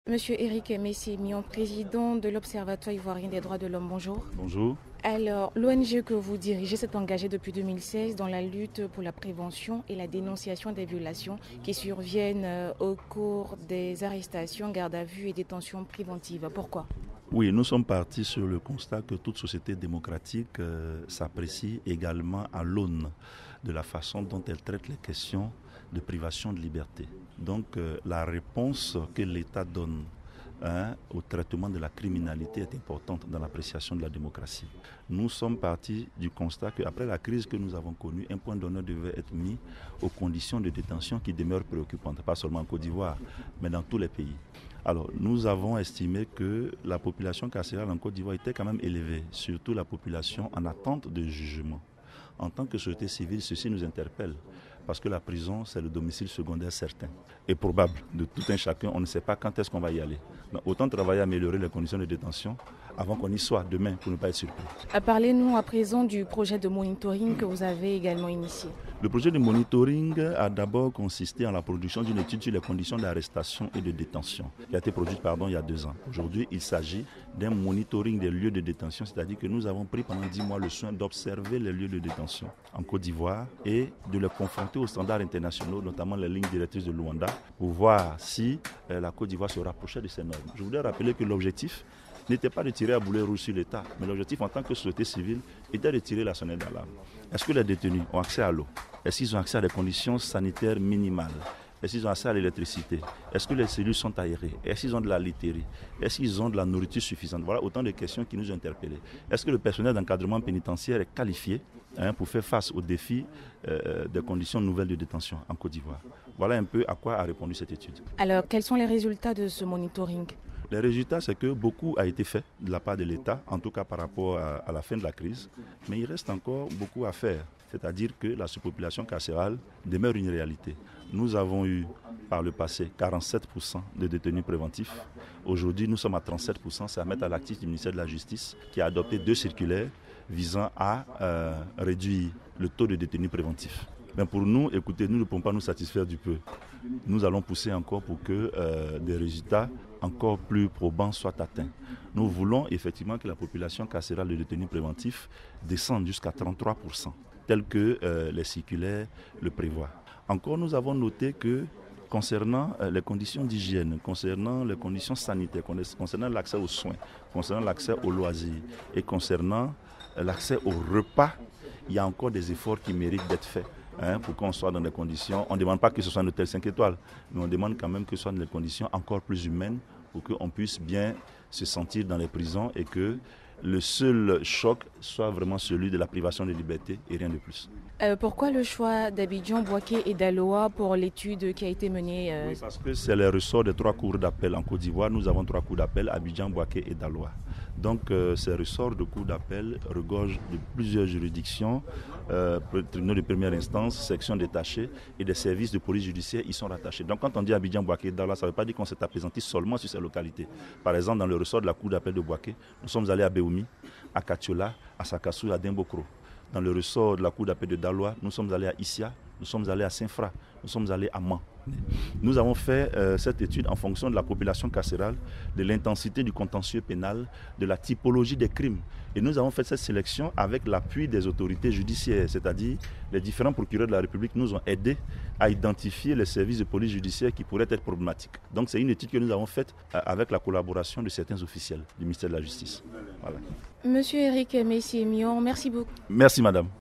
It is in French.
Monsieur Éric Messié-Mion, président de l'Observatoire ivoirien des droits de l'homme, bonjour. Bonjour. Alors, l'ONG que vous dirigez s'est engagée depuis 2016 dans la lutte pour la prévention et la dénonciation des violations qui surviennent au cours des arrestations, gardes à vue et détentions préventives. Pourquoi ? Oui, nous sommes partis sur le constat que toute société démocratique s'apprécie également à l'aune de la façon dont elle traite les questions de privation de liberté. Donc la réponse que l'État donne au traitement de la criminalité est importante dans l'appréciation de la démocratie. Nous sommes partis du constat qu'après la crise que nous avons connue, un point d'honneur devait être mis aux conditions de détention qui demeurent préoccupantes, pas seulement en Côte d'Ivoire, mais dans tous les pays. Alors, nous avons estimé que la population carcérale en Côte d'Ivoire était quand même élevée, surtout la population en attente de jugement. En tant que société civile, ceci nous interpelle, parce que la prison, c'est le domicile secondaire certain et probable de tout un chacun. On ne sait pas quand est-ce qu'on va y aller. Donc, autant travailler à améliorer les conditions de détention avant qu'on y soit demain pour ne pas être surpris. Parlez-nous à présent du projet de monitoring que vous avez également initié. Le projet de monitoring a d'abord consisté en la production d'une étude sur les conditions d'arrestation et de détention, qui a été produite il y a 2 ans. Aujourd'hui, il s'agit d'un monitoring des lieux de détention, c'est-à-dire que nous avons pris pendant 10 mois le soin d'observer les lieux de détention en Côte d'Ivoire et de les confronter aux standards internationaux, notamment les lignes directrices de Luanda, pour voir si la Côte d'Ivoire se rapprochait de ces normes. Je voudrais rappeler que l'objectif n'était pas de tirer à boulet rouge sur l'État, mais l'objectif en tant que société civile était de tirer la sonnette d'alarme. Est-ce que les détenus ont accès à l'eau? Est-ce qu'ils ont accès à des conditions sanitaires minimales? Est-ce qu'ils ont accès à l'électricité? Est-ce que les cellules sont aérées? Est-ce qu'ils ont de la literie? Est-ce qu'ils ont de la nourriture suffisante? Voilà autant de questions qui nous ont interpellés. Est-ce que le personnel d'encadrement pénitentiaire est qualifié pour faire face aux défis des conditions nouvelles de détention en Côte d'Ivoire? Voilà un peu à quoi a répondu cette étude. Alors, quels sont les résultats de ce monitoring ? Les résultats, c'est que beaucoup a été fait de la part de l'État, en tout cas par rapport à la fin de la crise, mais il reste encore beaucoup à faire. C'est-à-dire que la surpopulation carcérale demeure une réalité. Nous avons eu par le passé 47% de détenus préventifs. Aujourd'hui, nous sommes à 37%. C'est à mettre à l'actif du ministère de la Justice qui a adopté 2 circulaires visant à réduire le taux de détenus préventifs. Mais pour nous, écoutez, nous ne pouvons pas nous satisfaire du peu. Nous allons pousser encore pour que des résultats encore plus probants soient atteints. Nous voulons effectivement que la population carcérale de détenus préventifs descende jusqu'à 33%, tel que les circulaires le prévoient. Encore, nous avons noté que concernant les conditions d'hygiène, concernant les conditions sanitaires, concernant l'accès aux soins, concernant l'accès aux loisirs et concernant l'accès aux repas, il y a encore des efforts qui méritent d'être faits. Pour qu'on soit dans des conditions, on ne demande pas que ce soit un hôtel 5 étoiles, mais on demande quand même que ce soit dans des conditions encore plus humaines pour qu'on puisse bien se sentir dans les prisons et que le seul choc soit vraiment celui de la privation de liberté et rien de plus. Pourquoi le choix d'Abidjan, Bouaké et d'Aloa pour l'étude qui a été menée Oui, parce que c'est le ressort des 3 cours d'appel en Côte d'Ivoire. Nous avons 3 cours d'appel, Abidjan, Bouaké et d'Aloa. Donc ces ressorts de cours d'appel regorgent de plusieurs juridictions, tribunaux de première instance, sections détachées et des services de police judiciaire y sont rattachés. Donc quand on dit Abidjan, Bouaké et d'Aloa, ça ne veut pas dire qu'on s'est appesanti seulement sur ces localités. Par exemple, dans le ressort de la cour d'appel de Bouaké, nous sommes allés à Béoumi, à Katiola, à Sakassou, à Dimbokro. Dans le ressort de la cour d'appel de Daloa, nous sommes allés à Issia, nous sommes allés à Saint-Fra, nous sommes allés à Man. Nous avons fait cette étude en fonction de la population carcérale, de l'intensité du contentieux pénal, de la typologie des crimes. Et nous avons fait cette sélection avec l'appui des autorités judiciaires, c'est-à-dire les différents procureurs de la République nous ont aidés à identifier les services de police judiciaire qui pourraient être problématiques. Donc c'est une étude que nous avons faite avec la collaboration de certains officiels du ministère de la Justice. Voilà. Monsieur Éric Messié-Mion, merci beaucoup. Merci madame.